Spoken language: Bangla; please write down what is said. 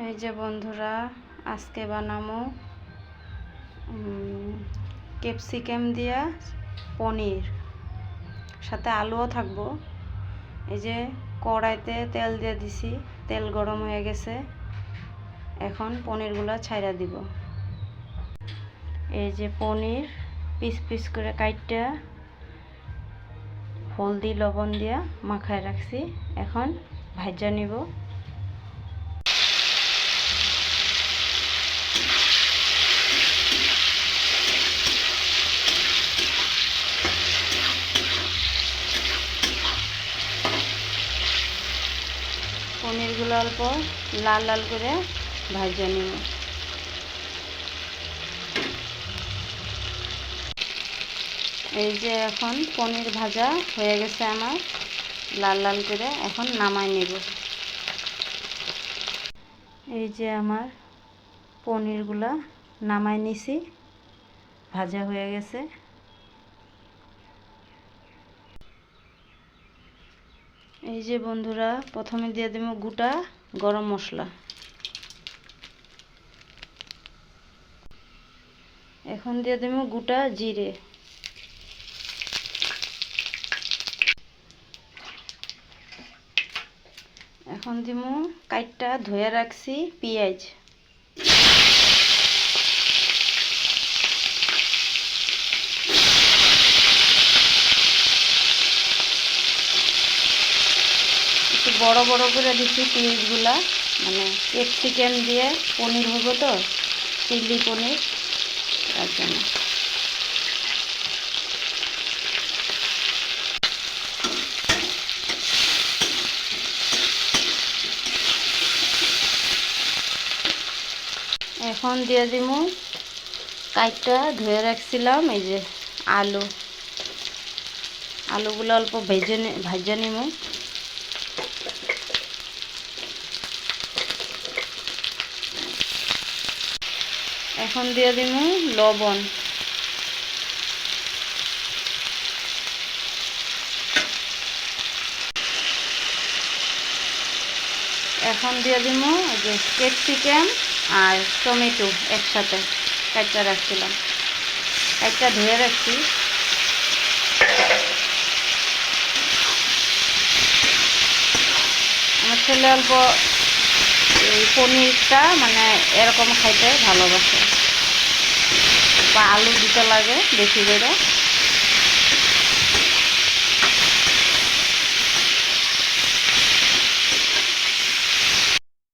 এই যে বন্ধুরা, আজকে বানাবো ক্যাপসিকাম দিয়া পনির, সাথে আলুও থাকবো। এই যে কড়াইতে তেল দিয়ে দিছি, তেল গরম হয়ে গেছে। এখন পনিরগুলো ছাইড়া দিব। এই যে পনির পিস পিস করে কাইটা হলদি লবণ দিয়া মাখায় রাখছি, এখন ভাজা নিব। পনিরগুলো অল্প লাল লাল করে ভাজা নিব। এই যে এখন পনির ভাজা হয়ে গেছে আমার লাল লাল করে, এখন নামাই নিব। এই যে আমার পনিরগুলা নামাই নিছি, ভাজা হয়ে গেছে। এই যে বন্ধুরা, প্রথমে দিয়ে দেব গোটা গরম মশলা। এখন দিয়ে দেব গোটা জিরে। এখন দিব কাইটটা ধুয়ে রাখছি পেঁয়াজ। একটু বড় বড় করে দিচ্ছি পেঁয়াজগুলা, মানে ক্যাপসিকাম দিয়ে পনির হবো তো, চিলি পনির, তার জন্য। এখন দিয়ে দিব কাইটটা ধুয়ে রাখছিলাম এই যে আলুগুলো অল্প ভেজে নিব। এখন দিয়ে দিব লবণ। এখন দিয়ে দিব এই যে ক্যাপসিকাম আর টমেটো একসাথে কাটটা রাখছিলাম, কাটটা ধুয়ে রাখছি। আমার ছেলে অল্প এই পনিরটা মানে এরকম খাইতে ভালোবাসে, বা আলু দিতে লাগে বেশি করে।